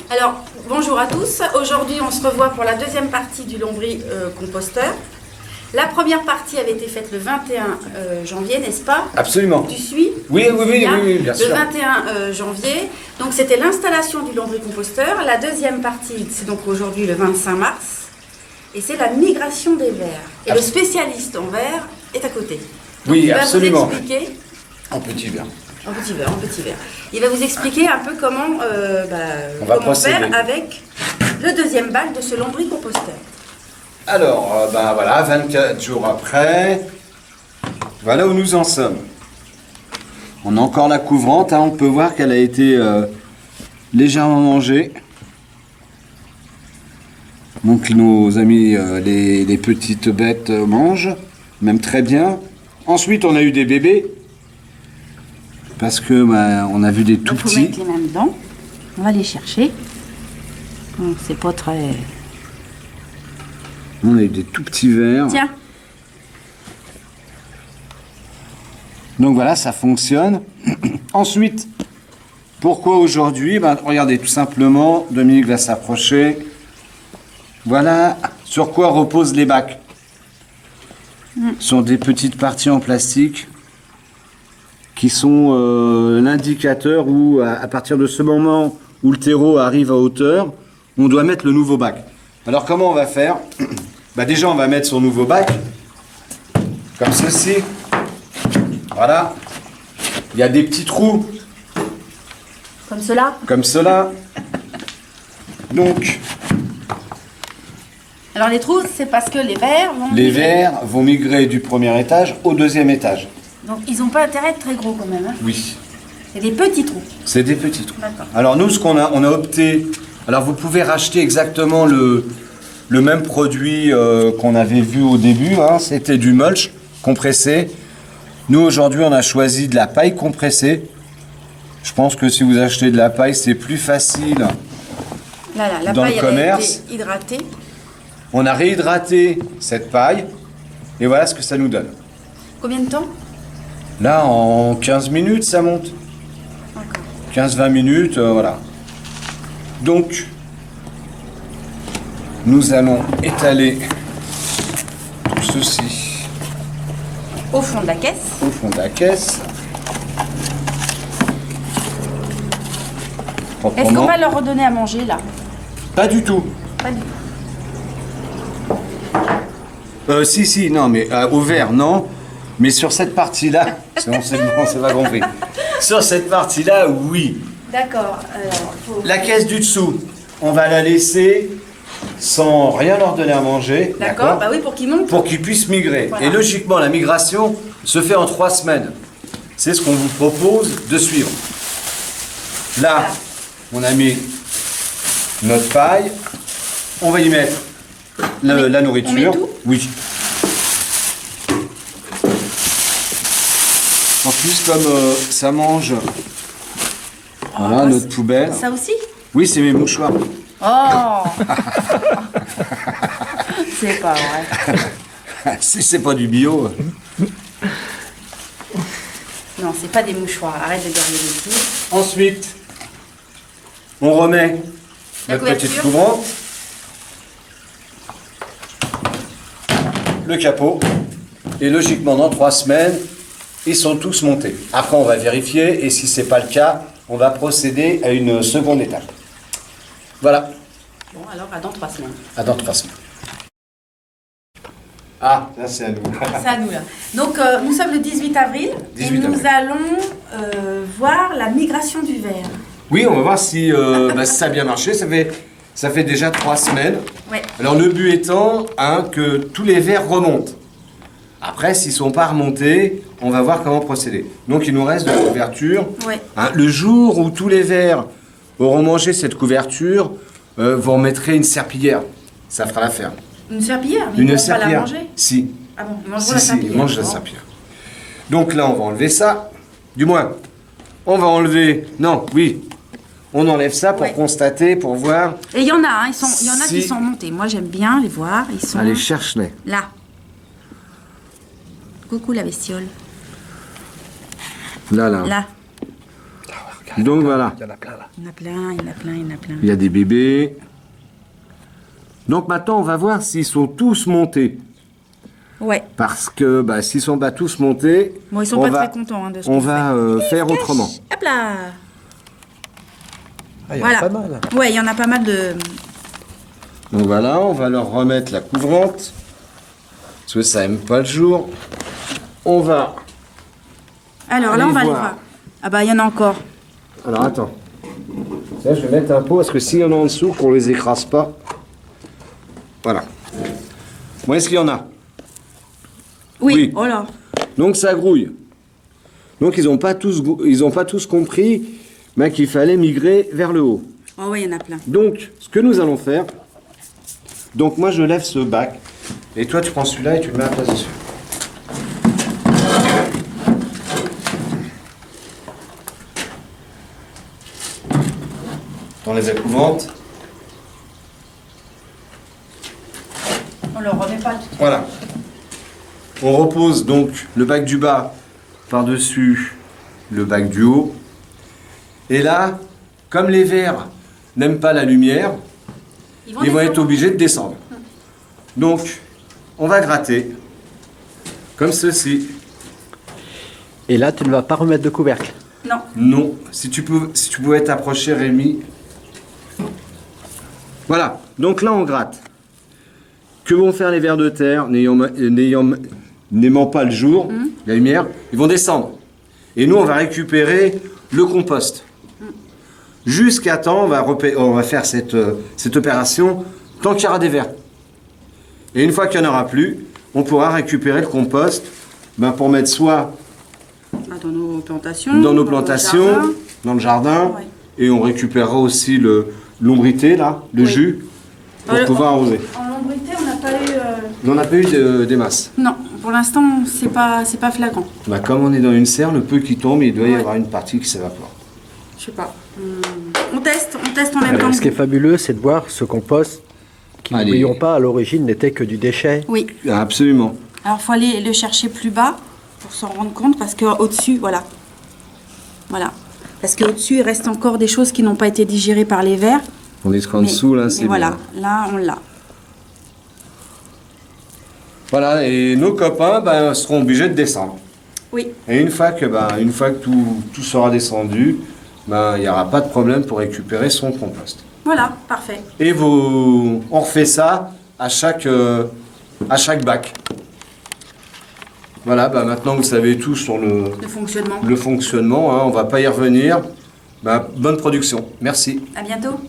Alors, bonjour à tous. Aujourd'hui, on se revoit pour la deuxième partie du lombricomposteur. La première partie avait été faite le 21 janvier, n'est-ce pas? Absolument. Tu suis? Oui, bien sûr. Le 21 janvier. Donc, c'était l'installation du lombricomposteur. La deuxième partie, c'est donc aujourd'hui le 25 mars. Et c'est la migration des vers. Et le spécialiste en vers est à côté. Donc, Oui, il va absolument. vous expliquer... En petit verre. En petit verre. Il va vous expliquer un peu comment, On va comment faire procéder. avec le deuxième bac de ce lombricomposteur. Alors, voilà, 24 jours après, voilà où nous en sommes. On a encore la couvrante, hein, on peut voir qu'elle a été légèrement mangée. Donc nos amis, les petites bêtes mangent, même très bien. Ensuite, on a eu des bébés, parce que on a vu des tout Il faut petits. mettre les mains dedans. On va les chercher. Donc, c'est pas très... On a eu des tout petits vers. Tiens. Donc voilà, ça fonctionne. Ensuite, pourquoi aujourd'hui? Regardez, tout simplement, Dominique va s'approcher. Voilà sur quoi reposent les bacs. Ce sont des petites parties en plastique qui sont l'indicateur où, à partir de ce moment où le terreau arrive à hauteur, on doit mettre le nouveau bac. Alors comment on va faire? Déjà, on va mettre son nouveau bac, comme ceci. Voilà. Il y a des petits trous, Comme cela. comme cela. Donc, Alors les trous, c'est parce que les vers vont... les vers vont migrer du premier étage au deuxième étage. Donc ils n'ont pas intérêt à être très gros quand même. Hein. Oui, C'est des petits trous. c'est des petits trous. D'accord. Alors nous, on a opté... Alors vous pouvez racheter exactement le même produit qu'on avait vu au début. Hein. C'était du mulch compressé. Nous, aujourd'hui, on a choisi de la paille compressée. Je pense que si vous achetez de la paille, c'est plus facile. Là, la Dans le paille elle a commerce. été hydratée. On a réhydraté cette paille. Et voilà ce que ça nous donne. Combien de temps? Là, en 15 minutes, ça monte. D'accord. 15-20 minutes, voilà. Donc, nous allons étaler tout ceci Au fond de la caisse. au fond de la caisse. Est-ce Proprement. qu'on va leur redonner à manger là? Pas du tout. Pas du tout. Si, non, mais au vert, non. Mais sur cette partie-là, c'est bon, c'est pas compris. Sur cette partie-là, oui. D'accord. Alors, faut... La caisse du dessous, on va la laisser sans rien leur donner à manger. D'accord, bah oui, pour qu'ils montent. Pour qu'ils puissent migrer. Voilà. Et logiquement, la migration se fait en 3 semaines. C'est ce qu'on vous propose de suivre. Là, on a mis notre paille. On va y mettre la nourriture. on met tout Oui. En plus, comme ça mange, voilà, notre poubelle. Ça aussi? Oui, c'est mes mouchoirs. Oh C'est pas vrai. Si c'est pas du bio. Non, c'est pas des mouchoirs. Arrête de dire les bêtises. Ensuite, on remet La notre petite couverture. couvrante, le capot, et logiquement dans 3 semaines, ils sont tous montés. Après, on va vérifier, et si c'est pas le cas, on va procéder à une seconde étape. Voilà, Bon, alors à dans 3 semaines. à dans 3 semaines. Ah, là c'est à nous. C'est à nous là. Donc nous sommes le 18 avril 18 et nous avril. allons voir la migration du ver. Oui, on va voir si ça a bien marché. Ça fait déjà 3 semaines. Ouais. Alors le but étant que tous les vers remontent. Après, s'ils ne sont pas remontés, on va voir comment procéder. Donc il nous reste de la couverture. Ouais. Le jour où tous les vers auront mangé cette couverture, vous remettrez une serpillière. Ça fera l'affaire. Une serpillière, mais ils Une vont pas la serpillière. manger. Si. Ah bon, ils mangeront Si, la si, serpillière. ils mangent la Bon. serpillière. Donc là, on va enlever ça. Du moins, on va enlever... Non, oui. On enlève ça pour Ouais. constater, pour voir. Et il y en a, hein, il y en a qui Si- sont montés. Moi j'aime bien les voir, ils sont Allez, cherche-les. là. coucou la bestiole. Là. Là. Donc voilà. Il y en a plein là. Il y en a plein, il y en a plein, il y en a plein. Il y a des bébés. Donc maintenant, on va voir s'ils sont tous montés. Ouais. Parce que bah, s'ils sont pas tous montés, Bon, ils sont on pas va, très contents hein, de ce on qu'on va faire autrement. Hop là. Ah, il y en Voilà. a pas mal. Ouais, il y en a pas mal de... Donc voilà, on va leur remettre la couvrante. Parce que ça aime pas le jour. On va... Alors là, Allez on va aller voir. voir. Ah bah, il y en a encore. Alors attends. Là, je vais mettre un pot parce que s'il y en a en dessous, qu'on les écrase pas. Voilà. Bon, est-ce qu'il y en a? Oui. Oui. Oh là. Donc ça grouille. Donc ils n'ont pas tous compris ben, qu'il fallait migrer vers le haut. Oh ouais, il y en a plein. Donc ce que nous allons faire, donc moi je lève ce bac et toi tu prends celui-là et tu le mets à la place dessus. T'enlèves la couvrante. On le remet pas. Voilà. On repose donc le bac du bas par-dessus le bac du haut. Et là, comme les vers n'aiment pas la lumière, ils vont être obligés de descendre. Donc, on va gratter comme ceci. Et là, tu ne vas pas remettre de couvercle. Non. Non, si tu pouvais t'approcher, Rémi. Voilà, donc là on gratte. Que vont faire les vers de terre, n'aimant pas le jour, la lumière, ils vont descendre. Et nous on va récupérer le compost. Jusqu'à temps, on va faire cette opération tant qu'il y aura des vers. Et une fois qu'il n'y en aura plus, on pourra récupérer le compost pour mettre soit Dans nos plantations. dans le jardin, Ouais. et on récupérera aussi l'ombrité, là, le Oui. jus, pour pouvoir arroser. En lombrité, on n'a pas eu... On n'a pas eu des masses. Non, pour l'instant, c'est pas flagrant. Bah, comme on est dans une serre, le peu qui tombe, il doit y Ouais. avoir une partie qui s'évapore. Je sais pas. On teste en même temps. Ce qui est fabuleux, c'est de voir ce compost qui, Allez. n'oublions pas, à l'origine n'était que du déchet. Oui. Absolument. Alors, il faut aller le chercher plus bas pour s'en rendre compte parce qu'au-dessus, voilà. Voilà. Parce qu'au-dessus, il reste encore des choses qui n'ont pas été digérées par les vers. On est qu'en Mais- dessous, là, mais c'est voilà, bien. là, on l'a. Voilà, et nos copains seront obligés de descendre. Oui. Et une fois que tout sera descendu, il n'y aura pas de problème pour récupérer son compost. Voilà, parfait. Et on refait ça à chaque bac. Voilà, maintenant vous savez tout sur Le fonctionnement. le fonctionnement, hein, on ne va pas y revenir. Bonne production, merci. À bientôt.